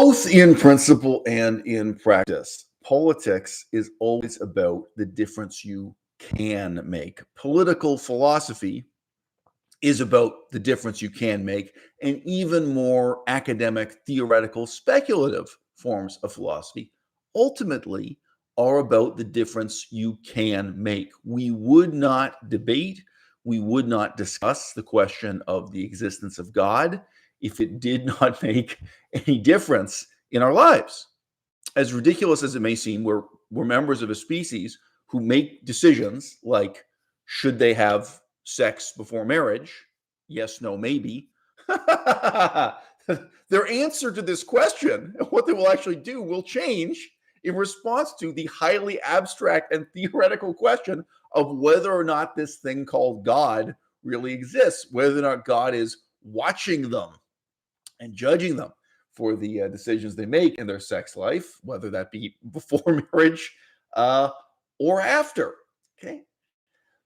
Both in principle and in practice, politics is always about the difference you can make. Political philosophy is about the difference you can make, and even more academic, theoretical, speculative forms of philosophy ultimately are about the difference you can make. We would not debate, we would not discuss the question of the existence of God if it did not make any difference in our lives. As ridiculous as it may seem, we're members of a species who make decisions like should they have sex before marriage? Yes, no, maybe. Their answer to this question and what they will actually do will change in response to the highly abstract and theoretical question of whether or not this thing called God really exists, whether or not God is watching them and judging them for the decisions they make in their sex life, whether that be before marriage or after. Okay.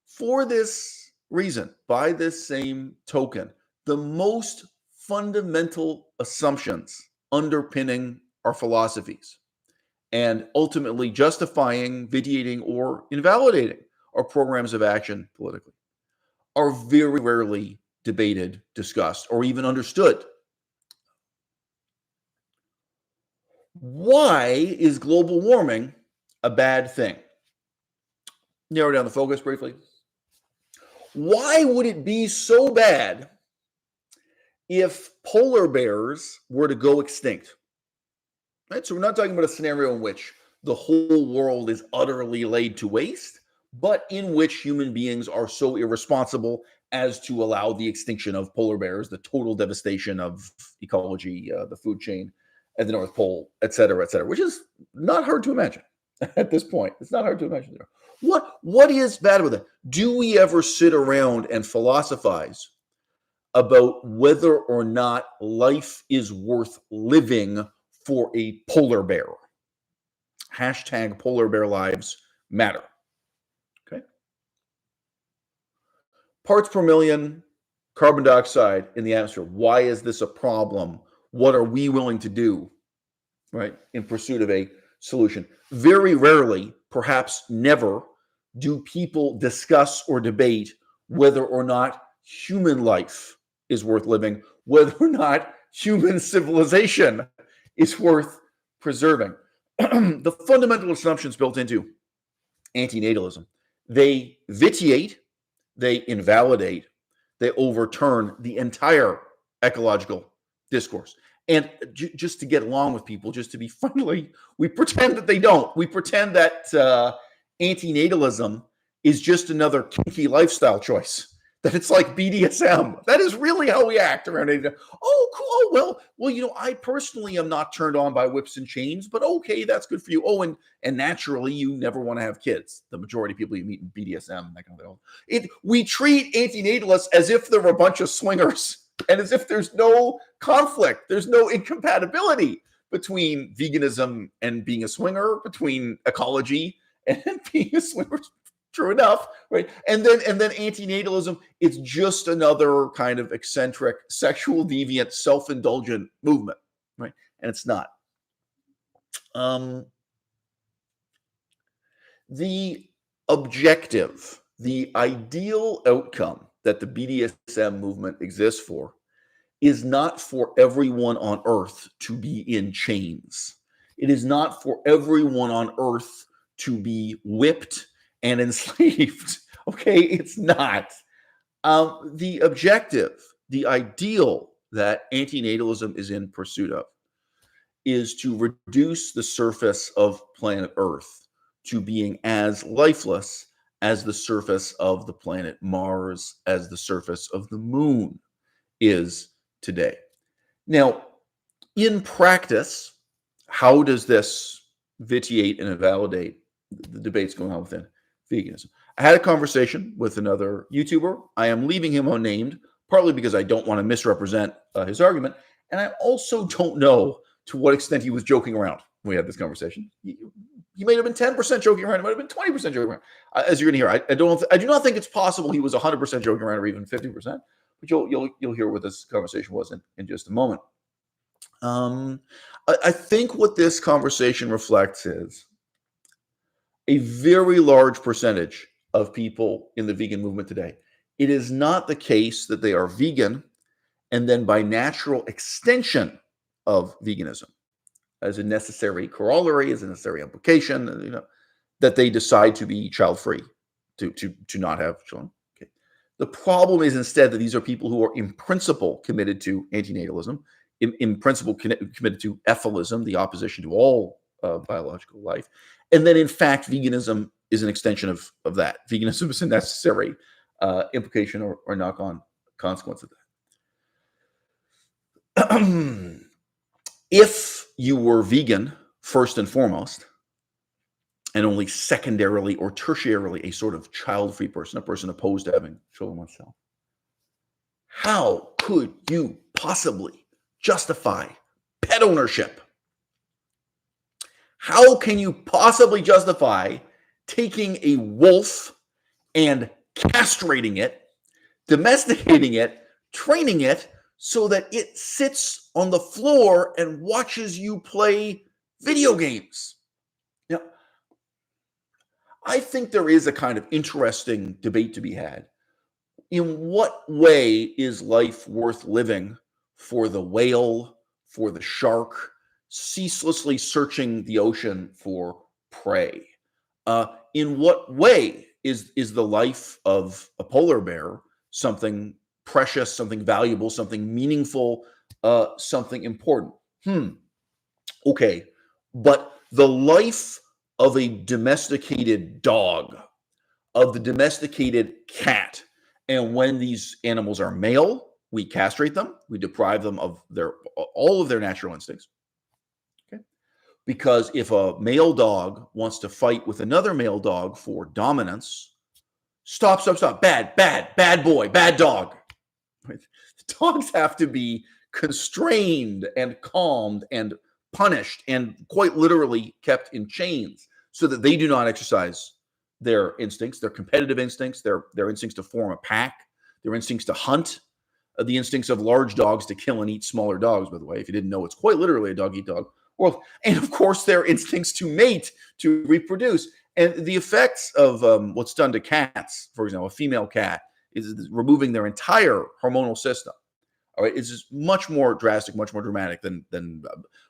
For this reason, by this same token, the most fundamental assumptions underpinning our philosophies and ultimately justifying, vitiating, or invalidating our programs of action politically are very rarely debated, discussed, or even understood. Why is global warming a bad thing? Narrow down the focus briefly. Why would it be so bad if polar bears were to go extinct? Right? So we're not talking about a scenario in which the whole world is utterly laid to waste, but in which human beings are so irresponsible as to allow the extinction of polar bears, the total devastation of ecology, the food chain at the North Pole, et cetera, which is not hard to imagine at this point. It's not hard to imagine. What is bad with it? Do we ever sit around and philosophize about whether or not life is worth living for a polar bear? Hashtag polar bear lives matter. Okay. Parts per million carbon dioxide in the atmosphere. Why is this a problem? What are we willing to do, right, in pursuit of a solution? Very rarely, perhaps never, do people discuss or debate whether or not human life is worth living, whether or not human civilization is worth preserving. The fundamental assumptions built into antinatalism, they vitiate, they invalidate, they overturn the entire ecological discourse. And just to get along with people, just to be friendly, we pretend that they don't. We pretend that antinatalism is just another kinky lifestyle choice. That it's like BDSM. That is really how we act around it. Oh, cool. Oh, well, I personally am not turned on by whips and chains, but okay, that's good for you. Oh, and naturally, you never want to have kids. The majority of people you meet in BDSM, that kind of thing. We treat antinatalists as if they're a bunch of swingers. And as if there's no conflict, there's no incompatibility between veganism and being a swinger, between ecology and being a swinger. True enough, right? And then antinatalism, it's just another kind of eccentric, sexual deviant, self-indulgent movement, right? And it's not. The objective, the ideal outcome that the BDSM movement exists for is not for everyone on earth to be in chains. It is not for everyone on earth to be whipped and enslaved. Okay, it's not. The objective, the ideal that antinatalism is in pursuit of is to reduce the surface of planet Earth to being as lifeless as the surface of the planet Mars, as the surface of the moon is today. Now, in practice, how does this vitiate and invalidate the debates going on within veganism? I had a conversation with another YouTuber. I am leaving him unnamed, partly because I don't want to misrepresent his argument, and I also don't know to what extent he was joking around when we had this conversation. He may have been 10% joking around. It might have been 20% joking around. As you're going to hear, I do not think it's possible he was 100% joking around or even 50%. But you'll hear what this conversation was in just a moment. I think what this conversation reflects is a very large percentage of people in the vegan movement today. It is not the case that they are vegan and then by natural extension of veganism, as a necessary corollary, as a necessary implication, that they decide to be child-free, to not have children. Okay. The problem is instead that these are people who are in principle committed to antinatalism, in principle committed to ethalism, the opposition to all biological life, and then in fact veganism is an extension of that. Veganism is a necessary implication or knock-on consequence of that. If you were vegan first and foremost, and only secondarily or tertiarily a sort of child-free person, a person opposed to having children oneself, how could you possibly justify pet ownership? How can you possibly justify taking a wolf and castrating it, domesticating it, training it so that it sits on the floor and watches you play video games? Now, I think there is a kind of interesting debate to be had. In what way is life worth living for the whale, for the shark, ceaselessly searching the ocean for prey? In what way is the life of a polar bear something precious, something valuable, something meaningful, something important? Okay, but the life of a domesticated dog, of the domesticated cat, and when these animals are male, we castrate them, we deprive them of all of their natural instincts. Okay, because if a male dog wants to fight with another male dog for dominance, stop, bad boy, bad dog. Right? Dogs have to be constrained and calmed and punished and quite literally kept in chains so that they do not exercise their instincts, their competitive instincts, their instincts to form a pack, their instincts to hunt, the instincts of large dogs to kill and eat smaller dogs, by the way. If you didn't know, it's quite literally a dog-eat-dog world. And of course, their instincts to mate, to reproduce. And the effects of what's done to cats, for example, a female cat, is removing their entire hormonal system. All right, it's just much more drastic, much more dramatic than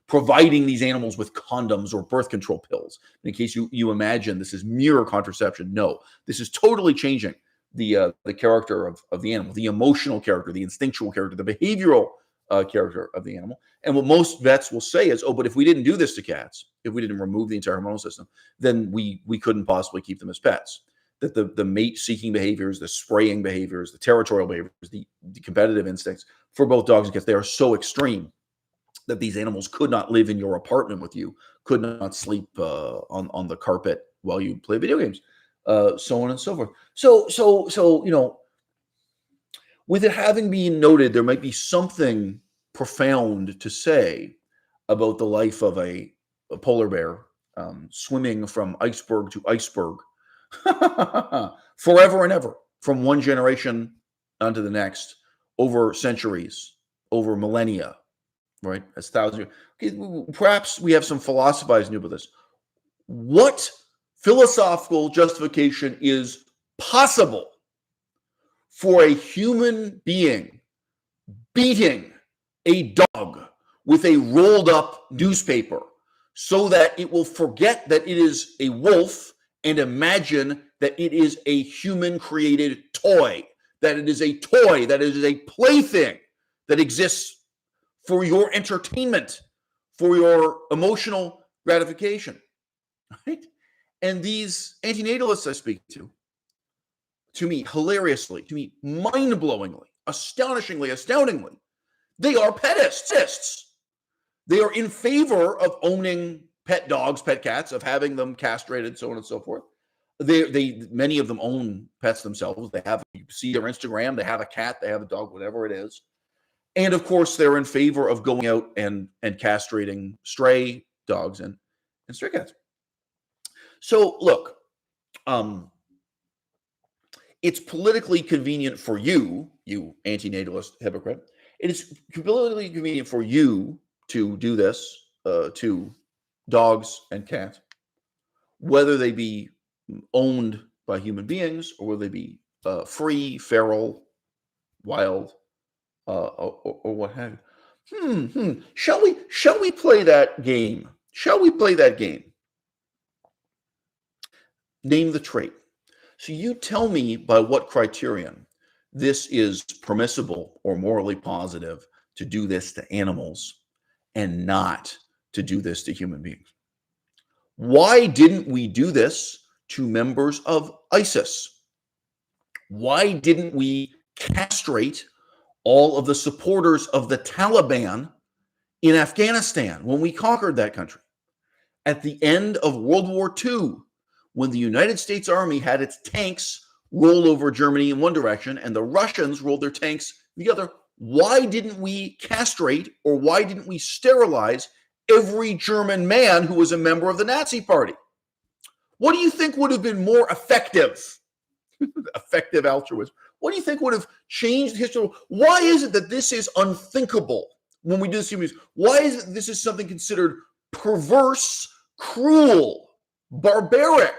providing these animals with condoms or birth control pills. In case you imagine this is mere contraception, no, this is totally changing the character of the animal, the emotional character, the instinctual character, the behavioral character of the animal. And what most vets will say is, oh, but if we didn't do this to cats, if we didn't remove the entire hormonal system, then we couldn't possibly keep them as pets. That the mate-seeking behaviors, the spraying behaviors, the territorial behaviors, the competitive instincts for both dogs and cats, they are so extreme that these animals could not live in your apartment with you, could not sleep on the carpet while you play video games, so on and so forth. So with it having been noted, there might be something profound to say about the life of a polar bear swimming from iceberg to iceberg forever and ever, from one generation onto the next, over centuries, over millennia, right? As thousands. Okay, perhaps we have some philosophizing to do with this. What philosophical justification is possible for a human being beating a dog with a rolled up newspaper so that it will forget that it is a wolf and imagine that it is a human created toy, that it is a toy, that it is a plaything that exists for your entertainment, for your emotional gratification, right? And these antinatalists I speak to me, hilariously, to me, mind-blowingly, astonishingly, astoundingly, they are petists. They are in favor of owning pet dogs, pet cats, of having them castrated, so on and so forth. Many of them own pets themselves. They have, you see their Instagram, they have a cat, they have a dog, whatever it is. And of course, they're in favor of going out and castrating stray dogs and stray cats. So look, it's politically convenient for you, you antinatalist hypocrite. It is politically convenient for you to do this to dogs and cats, whether they be owned by human beings or whether they be free, feral, wild, or what have you. Shall we play that game? Shall we play that game? Name the trait. So you tell me by what criterion this is permissible or morally positive to do this to animals and not to do this to human beings. Why didn't we do this to members of ISIS? Why didn't we castrate all of the supporters of the Taliban in Afghanistan when we conquered that country? At the end of World War II, when the United States Army had its tanks roll over Germany in one direction and the Russians rolled their tanks the other, why didn't we castrate or why didn't we sterilize every German man who was a member of the Nazi Party? What do you think would have been more effective? Effective altruism. What do you think would have changed history? Why is it that this is unthinkable when we do this? Why is it this is something considered perverse, cruel, barbaric,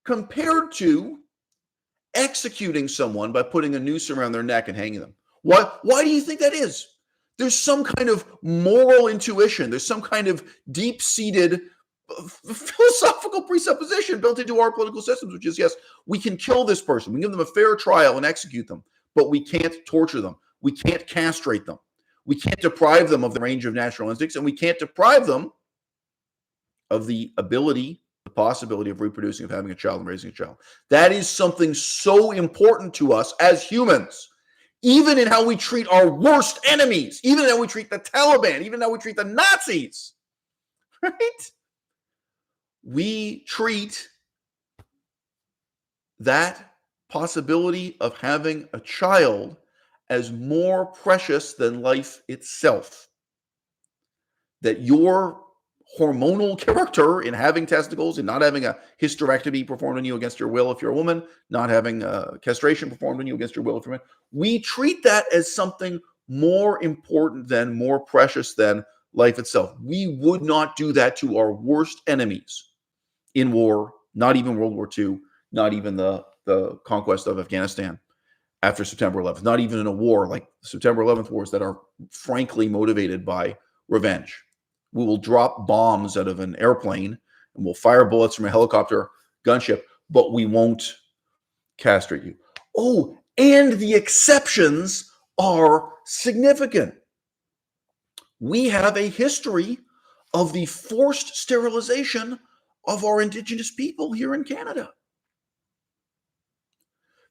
compared to executing someone by putting a noose around their neck and hanging them? Why do you think that is? There's some kind of moral intuition. There's some kind of deep-seated philosophical presupposition built into our political systems, which is, yes, we can kill this person. We give them a fair trial and execute them, but we can't torture them. We can't castrate them. We can't deprive them of the range of natural instincts, and we can't deprive them of the ability, the possibility of reproducing, of having a child and raising a child. That is something so important to us as humans, even in how we treat our worst enemies, even in how we treat the Taliban, even how we treat the Nazis, right? We treat that possibility of having a child as more precious than life itself. That your hormonal character in having testicles and not having a hysterectomy performed on you against your will if you're a woman, not having castration performed on you against your will if you're a man, we treat that as something more important than, more precious than life itself. We would not do that to our worst enemies in war, not even World War II, not even the conquest of Afghanistan after September 11th, not even in a war like September 11th wars that are frankly motivated by revenge. We will drop bombs out of an airplane and we'll fire bullets from a helicopter gunship, but we won't castrate you. Oh, and the exceptions are significant. We have a history of the forced sterilization of our Indigenous people here in Canada.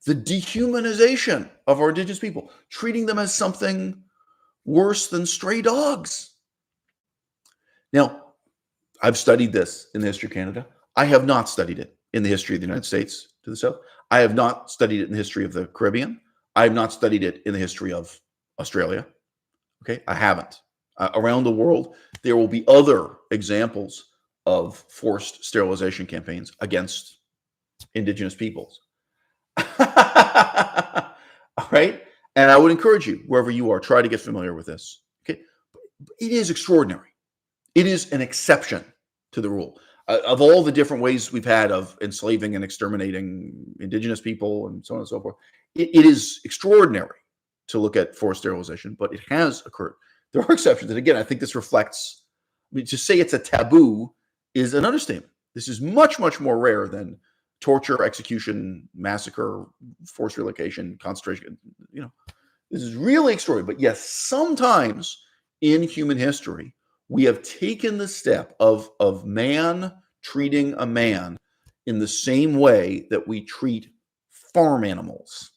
The dehumanization of our Indigenous people, treating them as something worse than stray dogs. Now, I've studied this in the history of Canada. I have not studied it in the history of the United States to the south. I have not studied it in the history of the Caribbean. I have not studied it in the history of Australia. Okay, I haven't. Around the world, there will be other examples of forced sterilization campaigns against Indigenous peoples. All right? And I would encourage you, wherever you are, try to get familiar with this. Okay? It is extraordinary. It is an exception to the rule. Of all the different ways we've had of enslaving and exterminating Indigenous people and so on and so forth, it is extraordinary to look at forced sterilization, but it has occurred. There are exceptions. And again, I think this reflects, to say it's a taboo is an understatement. This is much, much more rare than torture, execution, massacre, forced relocation, concentration. This is really extraordinary. But yes, sometimes in human history, we have taken the step of man treating a man in the same way that we treat farm animals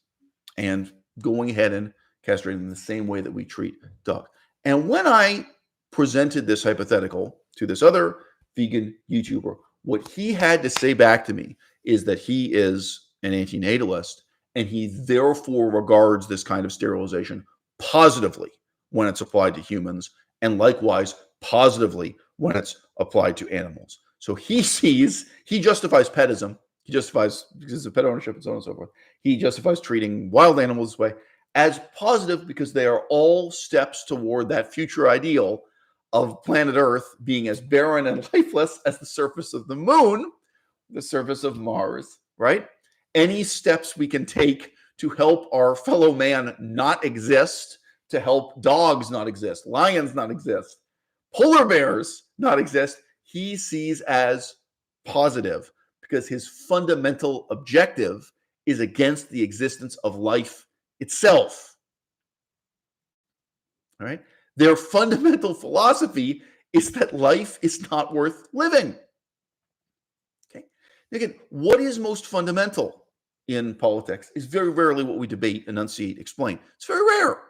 and going ahead and castrating them in the same way that we treat dogs. And when I presented this hypothetical to this other vegan YouTuber, what he had to say back to me is that he is an anti-natalist and he therefore regards this kind of sterilization positively when it's applied to humans and likewise positively when it's applied to animals. So he justifies petism. He justifies, because of pet ownership and so on and so forth, he justifies treating wild animals this way as positive because they are all steps toward that future ideal of planet Earth being as barren and lifeless as the surface of the moon, the surface of Mars, right? Any steps we can take to help our fellow man not exist, to help dogs not exist, lions not exist, polar bears not exist, he sees as positive because his fundamental objective is against the existence of life itself. All right? Their fundamental philosophy is that life is not worth living. Okay? Again, what is most fundamental in politics is very rarely what we debate, enunciate, explain. It's very rare.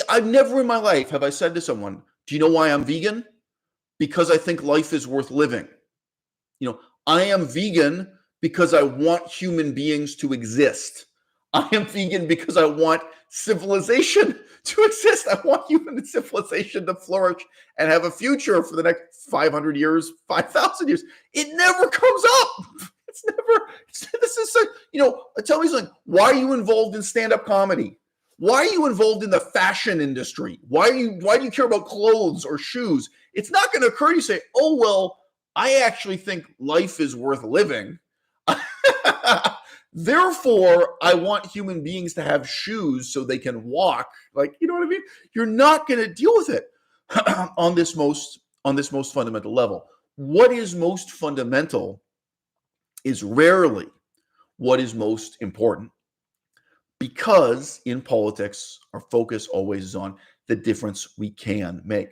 I've never in my life have I said to someone, do you know why I'm vegan? Because I think life is worth living. I am vegan because I want human beings to exist. I am vegan because I want civilization to exist. I want human civilization to flourish and have a future for the next 500 years, 5,000 years. It never comes up. Tell me something. Why are you involved in stand-up comedy? Why are you involved in the fashion industry? Why do you care about clothes or shoes? It's not going to occur to you to say, oh, well, I actually think life is worth living. Therefore, I want human beings to have shoes so they can walk. You know what I mean? You're not going to deal with it on this most fundamental level. What is most fundamental is rarely what is most important, because in politics, our focus always is on the difference we can make.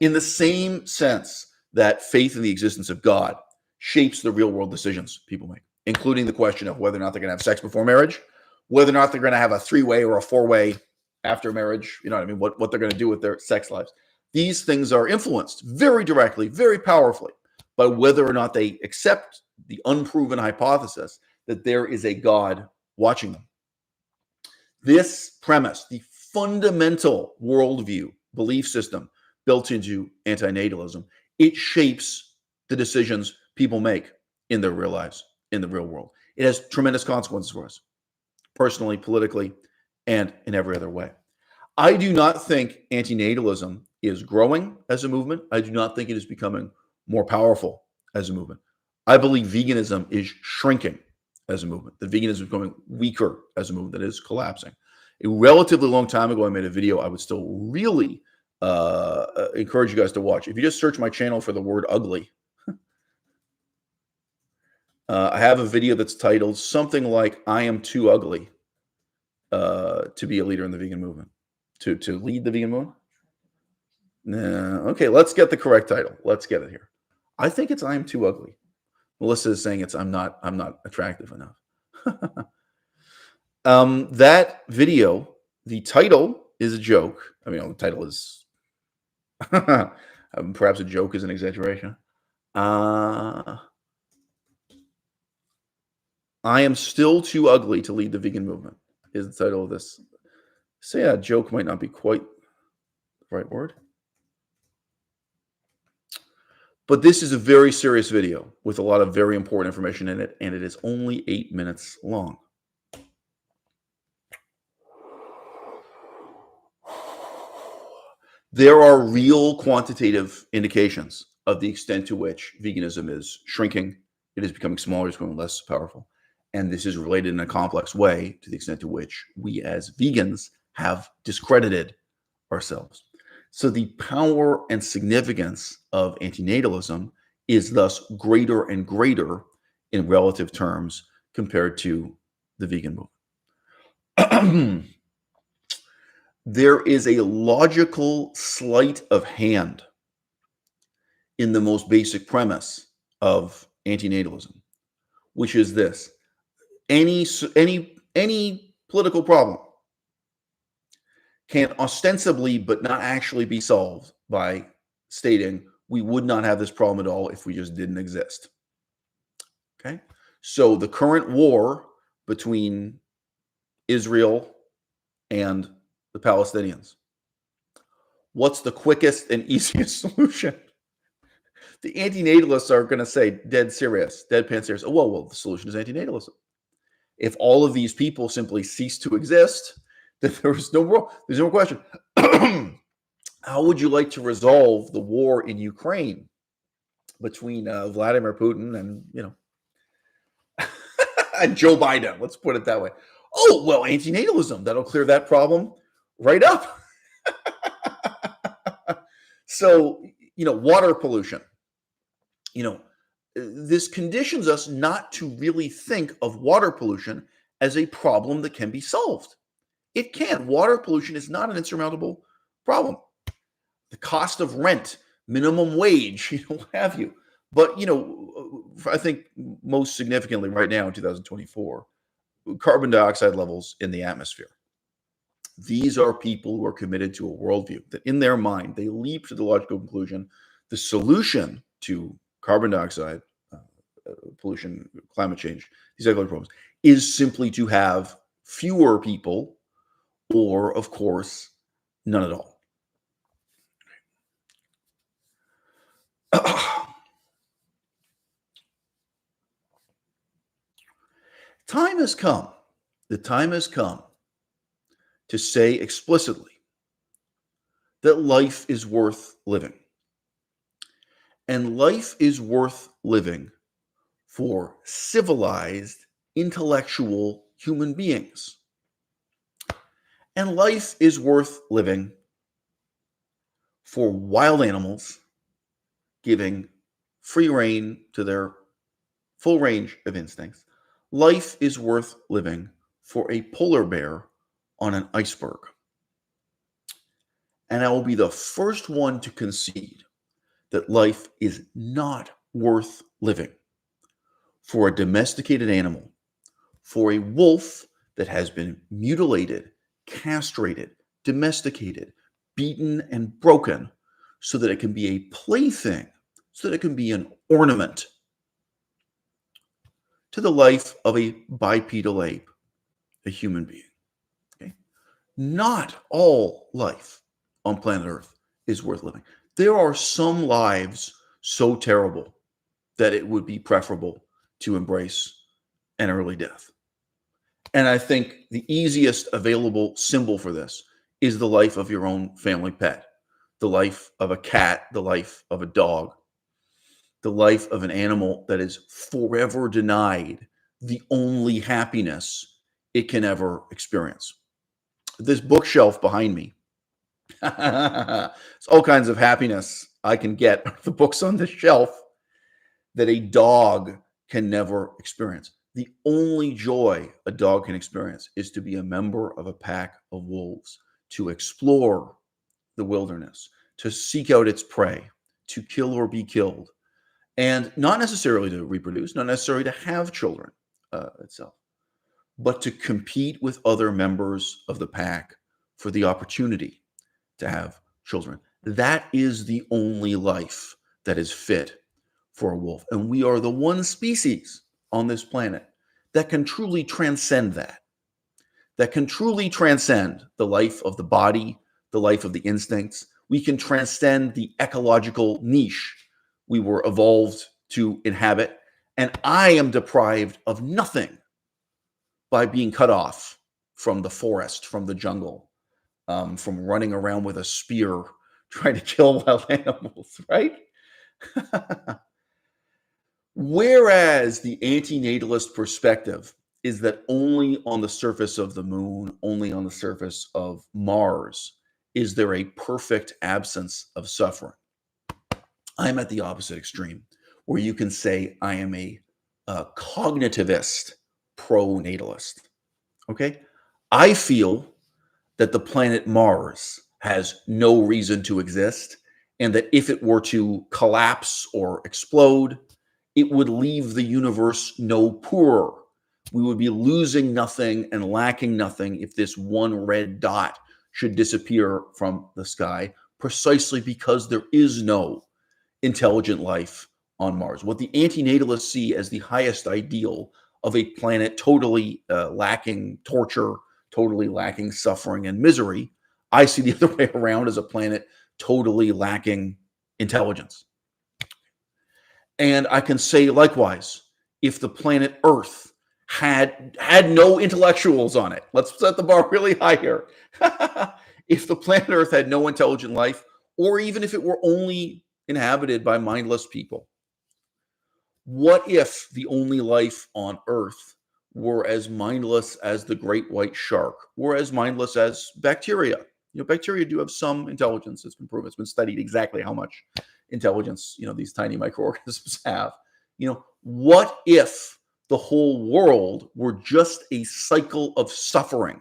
In the same sense that faith in the existence of God shapes the real world decisions people make, including the question of whether or not they're going to have sex before marriage, whether or not they're going to have a 3-way or a 4-way after marriage, you know what I mean, what they're going to do with their sex lives. These things are influenced very directly, very powerfully by whether or not they accept the unproven hypothesis that there is a God watching them. This premise, the fundamental worldview, belief system built into anti-natalism, it shapes the decisions people make in their real lives, in the real world. It has tremendous consequences for us, personally, politically, and in every other way. I do not think anti-natalism is growing as a movement. I do not think it is becoming more powerful as a movement. I believe veganism is shrinking as a movement. That veganism is becoming weaker as a movement, that is collapsing. A relatively long time ago, I made a video I would still really encourage you guys to watch. If you just search my channel for the word ugly, I have a video that's titled something like "I am too ugly to be a leader in the vegan movement." To lead the vegan movement? Okay, let's get the correct title. Let's get it here. I think it's "I am too ugly." Melissa is saying it's I'm not attractive enough. That video, the title is a joke. I mean, the title is perhaps a joke is an exaggeration. I am still too ugly to lead the vegan movement is the title of this. So yeah, joke might not be quite the right word. But this is a very serious video with a lot of very important information in it, and it is only 8 minutes long. There are real quantitative indications of the extent to which veganism is shrinking. It is becoming smaller, it's becoming less powerful. And this is related in a complex way to the extent to which we as vegans have discredited ourselves. So the power and significance of antinatalism is thus greater and greater in relative terms compared to the vegan movement. There is a logical sleight of hand in the most basic premise of antinatalism, which is this: any political problem can ostensibly but not actually be solved by stating we would not have this problem at all if we just didn't exist. Okay? So the current war between Israel and the Palestinians, what's the quickest and easiest solution? The antinatalists are going to say, dead serious, deadpan serious, oh, well, the solution is antinatalism. If all of these people simply cease to exist, then there's no more question. How would you like to resolve the war in Ukraine between Vladimir Putin and, and Joe Biden? Let's put it that way. Oh, well, antinatalism, that'll clear that problem right up. So, water pollution, this conditions us not to really think of water pollution as a problem that can be solved. It can. Water pollution is not an insurmountable problem. The cost of rent, minimum wage, what have you. But, I think most significantly right now in 2024, carbon dioxide levels in the atmosphere. These are people who are committed to a worldview that in their mind, they leap to the logical conclusion, the solution to carbon dioxide, pollution, climate change, these ecological problems, is simply to have fewer people or, of course, none at all. The time has come to say explicitly that life is worth living. And life is worth living for civilized, intellectual human beings. And life is worth living for wild animals, giving free rein to their full range of instincts. Life is worth living for a polar bear on an iceberg. And I will be the first one to concede that life is not worth living for a domesticated animal, for a wolf that has been mutilated, castrated, domesticated, beaten, and broken so that it can be a plaything, so that it can be an ornament to the life of a bipedal ape, a human being. Okay? Not all life on planet Earth is worth living. There are some lives so terrible that it would be preferable to embrace an early death. And I think the easiest available symbol for this is the life of your own family pet, the life of a cat, the life of a dog, the life of an animal that is forever denied the only happiness it can ever experience. This bookshelf behind me, it's all kinds of happiness I can get the books on this shelf that a dog can never experience. The only joy a dog can experience is to be a member of a pack of wolves, to explore the wilderness, to seek out its prey, to kill or be killed, and not necessarily to reproduce, not necessarily to have children itself, but to compete with other members of the pack for the opportunity to have children. That is the only life that is fit for a wolf. And we are the one species on this planet that can truly transcend that can truly transcend the life of the body, the life of the instincts. We can transcend the ecological niche we were evolved to inhabit. And I am deprived of nothing by being cut off from the forest, from the jungle, from running around with a spear trying to kill wild animals, right? Whereas the anti-natalist perspective is that only on the surface of the moon, only on the surface of Mars, is there a perfect absence of suffering. I'm at the opposite extreme, where you can say I am a cognitivist pro-natalist. Okay? I feel that the planet Mars has no reason to exist, and that if it were to collapse or explode, it would leave the universe no poorer. We would be losing nothing and lacking nothing if this one red dot should disappear from the sky, precisely because there is no intelligent life on Mars. What the anti-natalists see as the highest ideal of a planet totally lacking torture, totally lacking suffering and misery, I see the other way around as a planet totally lacking intelligence. And I can say likewise, if the planet Earth had no intellectuals on it, let's set the bar really high here. If the planet Earth had no intelligent life, or even if it were only inhabited by mindless people. What if the only life on Earth were as mindless as the great white shark, were as mindless as bacteria? Bacteria do have some intelligence. It's been proven. It's been studied exactly how much intelligence, these tiny microorganisms have. What if the whole world were just a cycle of suffering,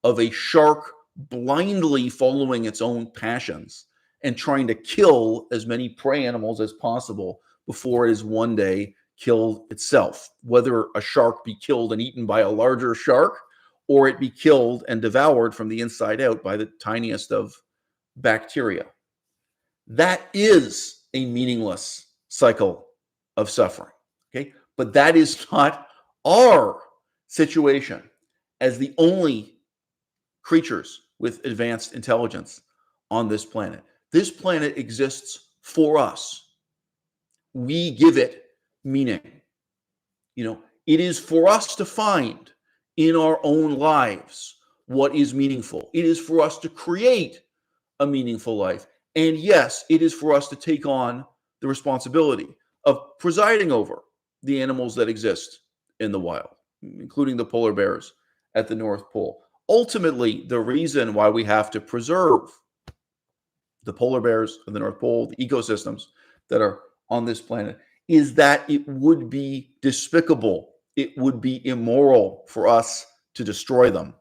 of a shark blindly following its own passions and trying to kill as many prey animals as possible before it is one day killed itself, whether a shark be killed and eaten by a larger shark or it be killed and devoured from the inside out by the tiniest of bacteria. That is a meaningless cycle of suffering. Okay, but that is not our situation as the only creatures with advanced intelligence on this planet. This planet exists for us. We give it meaning. It is for us to find in our own lives what is meaningful. It is for us to create a meaningful life. And yes, it is for us to take on the responsibility of presiding over the animals that exist in the wild, including the polar bears at the North Pole. Ultimately, the reason why we have to preserve the polar bears of the North Pole, the ecosystems that are on this planet, is that it would be despicable, it would be immoral for us to destroy them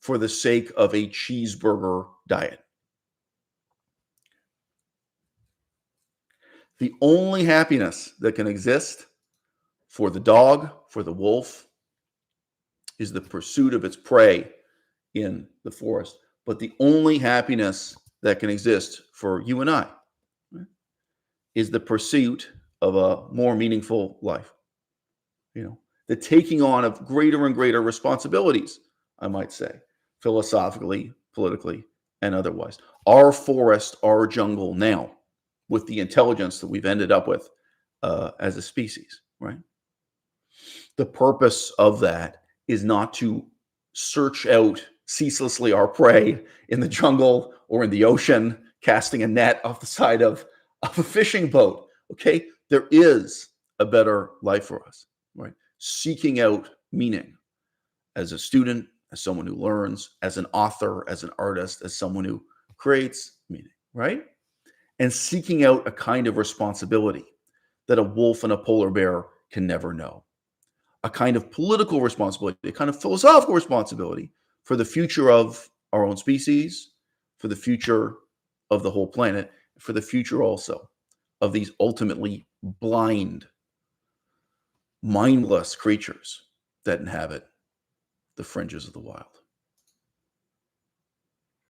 for the sake of a cheeseburger diet. The only happiness that can exist for the dog, for the wolf, is the pursuit of its prey in the forest. But the only happiness that can exist for you and I is the pursuit of a more meaningful life. The taking on of greater and greater responsibilities, I might say, philosophically, politically, and otherwise. Our forest, our jungle now, with the intelligence that we've ended up with as a species, right? The purpose of that is not to search out ceaselessly our prey in the jungle or in the ocean, casting a net off the side of a fishing boat. Okay, there is a better life for us, right? Seeking out meaning as a student, as someone who learns, as an author, as an artist, as someone who creates meaning, right? And seeking out a kind of responsibility that a wolf and a polar bear can never know. A kind of political responsibility, a kind of philosophical responsibility for the future of our own species, for the future of the whole planet, for the future also of these ultimately blind, mindless creatures that inhabit the fringes of the wild.